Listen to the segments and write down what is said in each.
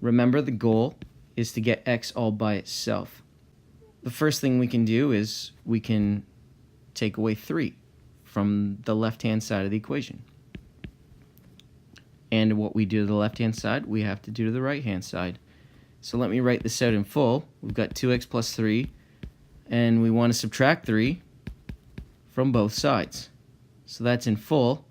remember the goal is to get x all by itself. The first thing we can do is we can take away 3 from the left-hand side of the equation. And what we do to the left-hand side, we have to do to the right-hand side. So let me write this out in full. We've got 2x plus 3, and we want to subtract 3 from both sides. So that's in full,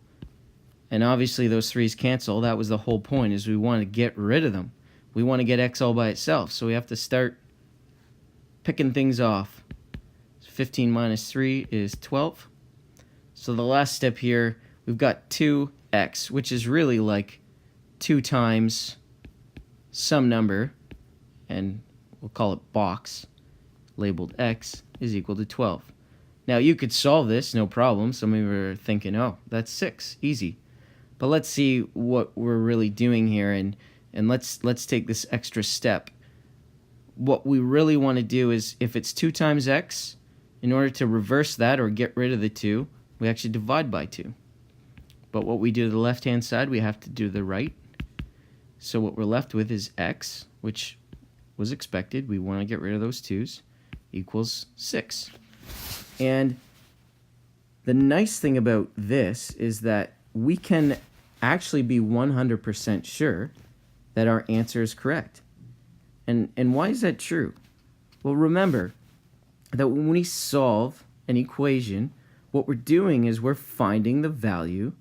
and obviously those 3's cancel. That was the whole point, is we want to get rid of them. We want to get x all by itself, so we have to start picking things off. 15 minus 3 is 12. So the last step here, we've got 2x, which is really like 2 times some number, and we'll call it box, labeled x, is equal to 12. Now you could solve this, no problem. Some of you are thinking, oh, that's 6, easy. But let's see what we're really doing here, and let's take this extra step. What we really want to do is, if it's 2 times x, in order to reverse that or get rid of the 2, we actually divide by 2. But what we do to the left-hand side, we have to do to the right. So what we're left with is x, which was expected. We want to get rid of those 2's, equals 6. And the nice thing about this is that we can actually be 100% sure that our answer is correct. And why is that true? Well, remember that when we solve an equation, what we're doing is we're finding the value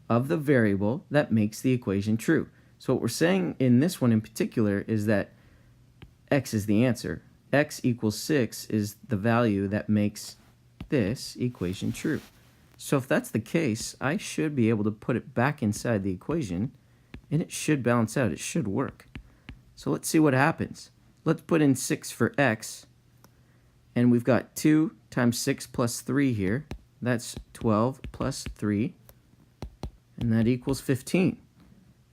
of the variable that makes the equation true. So what we're saying in this one in particular is that x is the answer. X equals 6 is the value that makes this equation true. So if that's the case, I should be able to put it back inside the equation, and it should balance out. It should work. So let's see what happens. Let's put in 6 for x, and we've got 2 times 6 plus 3 here. That's 12 plus 3, and that equals 15.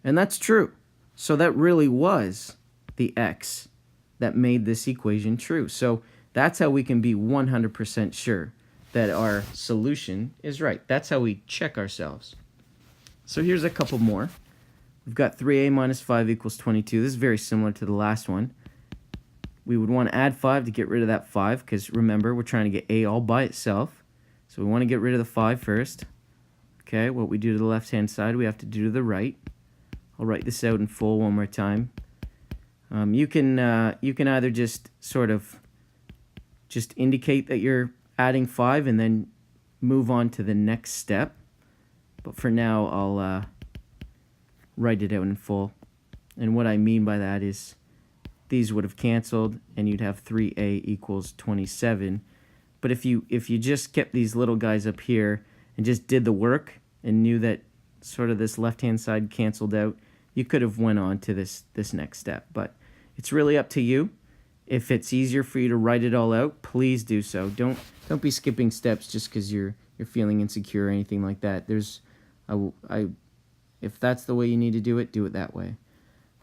And that's true. So that really was the x that made this equation true. So that's how we can be 100% sure that our solution is right. That's how we check ourselves. So here's a couple more. We've got 3a minus 5 equals 22. This is very similar to the last one. We would want to add 5 to get rid of that 5, because remember, we're trying to get a all by itself. So we want to get rid of the 5 first. Okay, what we do to the left-hand side, we have to do to the right. I'll write this out in full one more time. You can either just sort of just indicate that you're adding 5 and then move on to the next step. But for now, I'll write it out in full. And what I mean by that is these would have canceled, and you'd have 3a equals 27. But if you just kept these little guys up here and just did the work and knew that sort of this left-hand side canceled out, you could have went on to this next step. But it's really up to you. If it's easier for you to write it all out, please do so. Don't be skipping steps just because you're feeling insecure or anything like that. If that's the way you need to do it that way.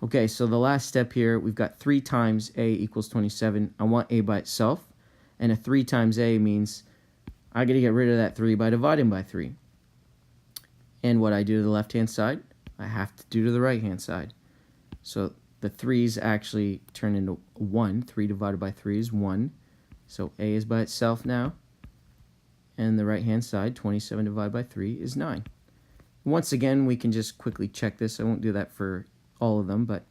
Okay, so the last step here, we've got 3 times a equals 27. I want a by itself, and a 3 times a means I got to get rid of that 3 by dividing by 3. And what I do to the left-hand side, I have to do to the right-hand side. So the 3's actually turn into 1. 3 divided by 3 is 1. So a is by itself now. And the right-hand side, 27 divided by 3 is 9. Once again, we can just quickly check this. I won't do that for all of them, but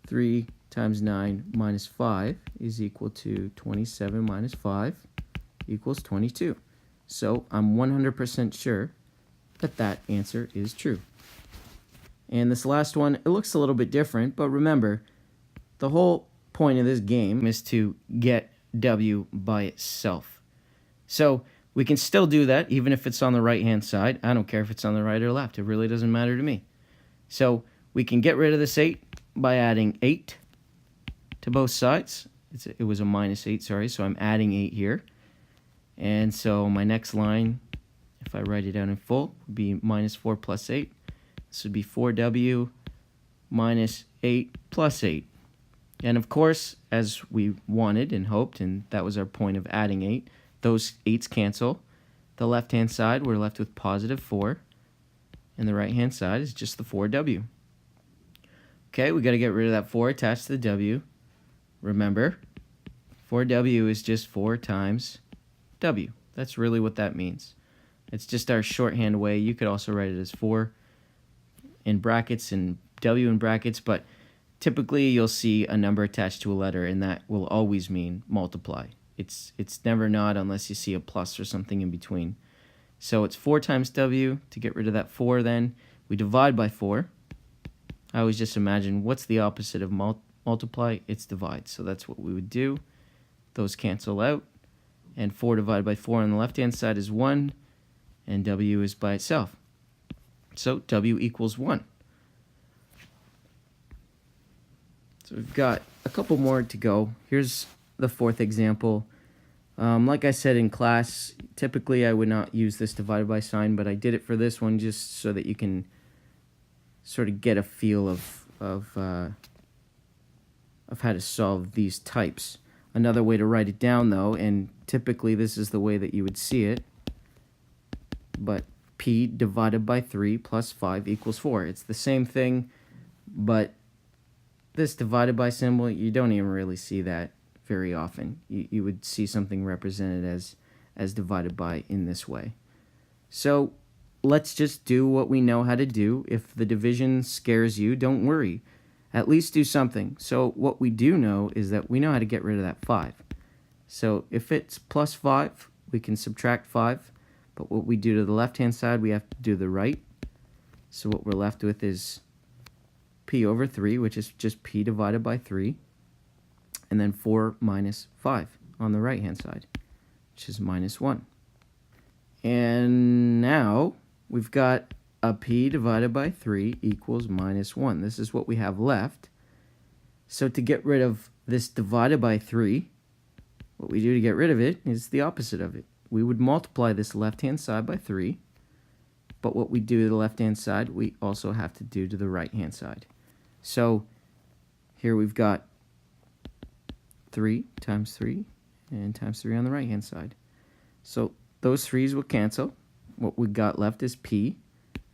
3 times 9 minus 5 is equal to 27 minus 5 equals 22. So I'm 100% sure that that answer is true. And this last one, it looks a little bit different, but remember, the whole point of this game is to get w by itself. So we can still do that even if it's on the right-hand side. I don't care if it's on the right or left. It really doesn't matter to me. So we can get rid of this 8 by adding 8 to both sides. It was a minus 8, sorry, so I'm adding 8 here. And so my next line, if I write it out in full, would be minus 4 plus 8. This would be 4w minus 8 plus 8. And of course, as we wanted and hoped, and that was our point of adding 8, those 8's cancel. The left-hand side, we're left with positive 4. And the right-hand side is just the 4w. Okay, we got to get rid of that 4 attached to the W. Remember, 4W is just 4 times W. That's really what that means. It's just our shorthand way. You could also write it as 4 in brackets and W in brackets, but typically you'll see a number attached to a letter, and that will always mean multiply. It's never not unless you see a plus or something in between. So it's 4 times W. To get rid of that 4 then, we divide by 4. I always just imagine what's the opposite of multiply? It's divide. So that's what we would do. Those cancel out. And 4 divided by 4 on the left-hand side is 1, and W is by itself. So W equals 1. So we've got a couple more to go. Here's the 4th example. Like I said in class, typically I would not use this divided by sign, but I did it for this one just so that you can sort of get a feel of how to solve these types. Another way to write it down, though, and typically this is the way that you would see it, but P divided by 3 plus 5 equals 4. It's the same thing, but this divided by symbol, you don't even really see that very often. You would see something represented as divided by in this way. So let's just do what we know how to do. If the division scares you, don't worry. At least do something. So what we do know is that we know how to get rid of that 5. So if it's plus 5, we can subtract 5. But what we do to the left-hand side, we have to do the right. So what we're left with is P over 3, which is just P divided by 3. And then 4 minus 5 on the right-hand side, which is minus 1. And now we've got a P divided by 3 equals minus 1. This is what we have left. So to get rid of this divided by 3, what we do to get rid of it is the opposite of it. We would multiply this left-hand side by 3, but what we do to the left-hand side, we also have to do to the right-hand side. So here we've got 3 times 3 and times 3 on the right-hand side. So those 3's will cancel. What we got left is P.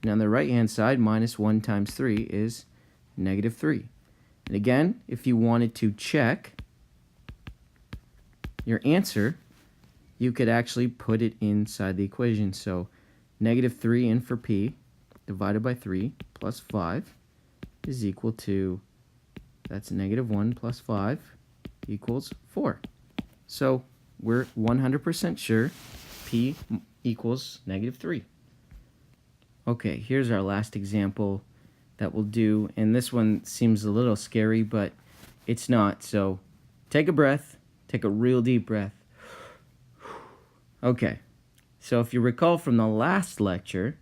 And on the right-hand side, minus 1 times 3 is negative 3. And again, if you wanted to check your answer, you could actually put it inside the equation. So negative 3 in for P divided by 3 plus 5 is equal to, that's negative 1 plus 5 equals 4. So we're 100% sure P equals negative 3. Okay, here's our last example that we'll do, and this one seems a little scary, but it's not. So take a breath, take a real deep breath. Okay, so if you recall from the last lecture,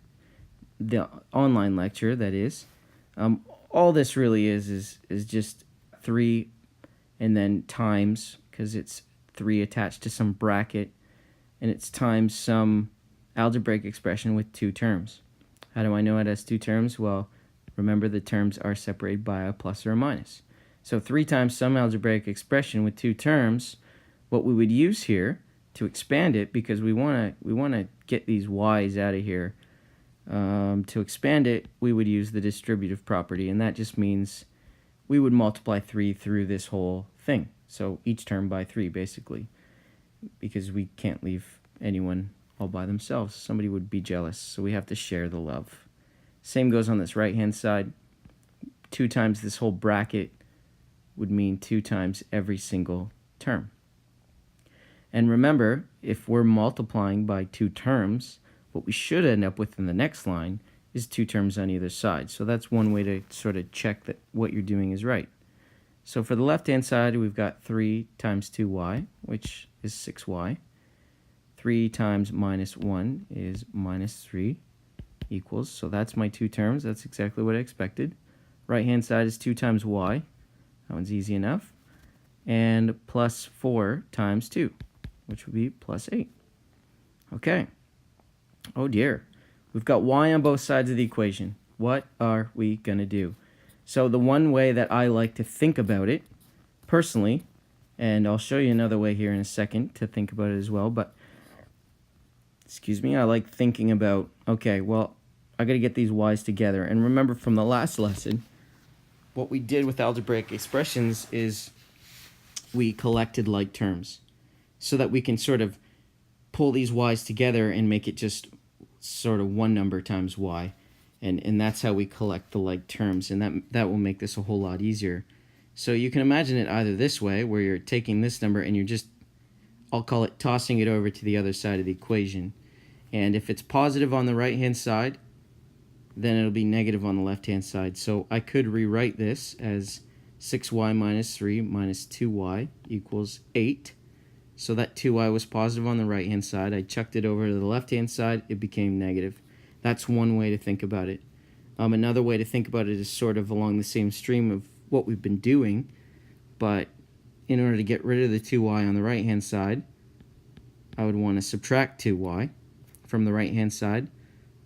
the online lecture that is, all this really is just 3 and then times, because it's 3 attached to some bracket, and it's times some algebraic expression with 2 terms. How do I know it has 2 terms? Well, remember the terms are separated by a plus or a minus. So 3 times some algebraic expression with 2 terms, what we would use here to expand it, because we want to get these y's out of here, to expand it, we would use the distributive property, and that just means we would multiply 3 through this whole thing. So each term by 3, basically, because we can't leave anyone all by themselves. Somebody would be jealous, so we have to share the love. Same goes on this right-hand side. 2 times this whole bracket would mean 2 times every single term. And remember, if we're multiplying by 2 terms, what we should end up with in the next line is 2 terms on either side. So that's one way to sort of check that what you're doing is right. So for the left-hand side, we've got 3 times 2y, which is 6y. 3 times minus 1 is minus 3 equals, so that's my 2 terms. That's exactly what I expected. Right-hand side is 2 times y. That one's easy enough. And plus 4 times 2, which would be plus 8. Okay. Oh dear. We've got y on both sides of the equation. What are we going to do? So the one way that I like to think about it, personally, and I'll show you another way here in a second to think about it as well, but I like thinking about, okay, well, I got to get these y's together. And remember from the last lesson, what we did with algebraic expressions is we collected like terms so that we can sort of pull these y's together and make it just sort of one number times y. And that's how we collect the like terms, and that will make this a whole lot easier. So you can imagine it either this way, where you're taking this number and you're just, I'll call it tossing it over to the other side of the equation. And if it's positive on the right-hand side, then it'll be negative on the left-hand side. So I could rewrite this as 6y minus 3 minus 2y equals 8. So that 2y was positive on the right-hand side. I chucked it over to the left-hand side. It became negative. That's one way to think about it. Another way to think about it is sort of along the same stream of what we've been doing, but in order to get rid of the 2y on the right-hand side, I would want to subtract 2y from the right-hand side,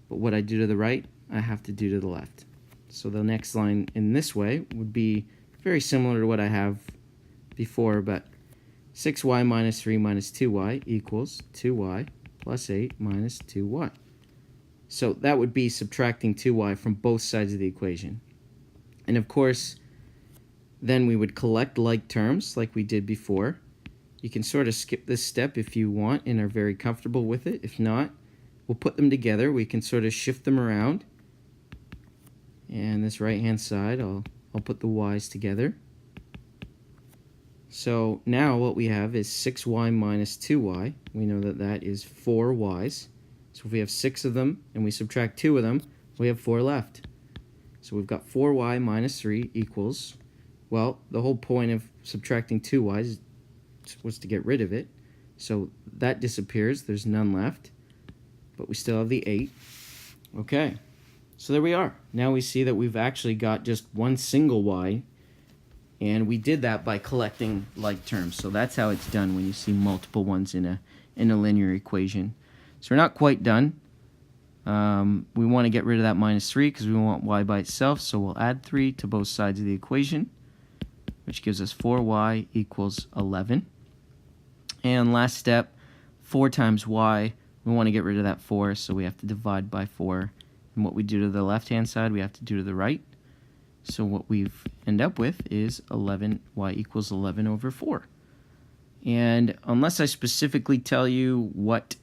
but what I do to the right, I have to do to the left. So the next line in this way would be very similar to what I have before, but 6y minus 3 minus 2y equals 2y plus 8 minus 2y. So that would be subtracting 2y from both sides of the equation. And of course, then we would collect like terms like we did before. You can sort of skip this step if you want and are very comfortable with it. If not, we'll put them together. We can sort of shift them around. And this right-hand side, I'll put the y's together. So now what we have is 6y minus 2y. We know that that is 4 y's. So if we have 6 of them and we subtract 2 of them, we have 4 left. So we've got 4y minus 3 equals, well, the whole point of subtracting 2y's was to get rid of it. So that disappears. There's none left. But we still have the 8. Okay. So there we are. Now we see that we've actually got just one single y, and we did that by collecting like terms. So that's how it's done when you see multiple ones in a linear equation. So we're not quite done. We want to get rid of that minus 3 because we want y by itself, so we'll add 3 to both sides of the equation, which gives us 4y equals 11. And last step, 4 times y, we want to get rid of that 4, so we have to divide by 4. And what we do to the left-hand side, we have to do to the right. So what we've end up with is 11, y equals 11 over 4. And unless I specifically tell you what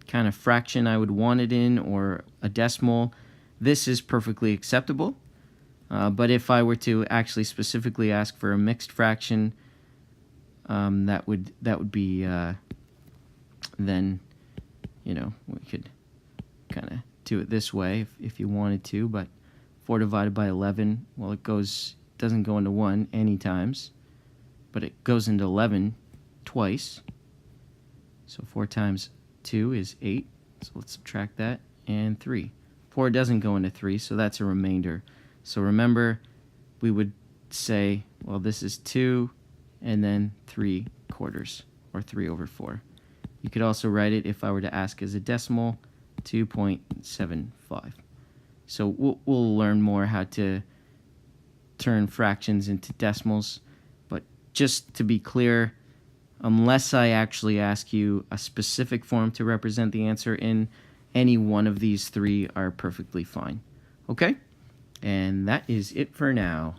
kind of fraction I would want it in or a decimal, this is perfectly acceptable. But if I were to actually specifically ask for a mixed fraction, that would be then, you know, we could kind of do it this way if you wanted to, but 4 divided by 11, well, it doesn't go into 1 any times, but it goes into 11 twice. So 4 times 2 is 8, so let's subtract that, and 3. 4 doesn't go into 3, so that's a remainder. So remember, we would say, well, this is 2, and then 3/4, or 3 over 4. You could also write it, if I were to ask as a decimal, 2.75. So we'll learn more how to turn fractions into decimals, but just to be clear, unless I actually ask you a specific form to represent the answer in, any one of these 3 are perfectly fine. Okay? And that is it for now.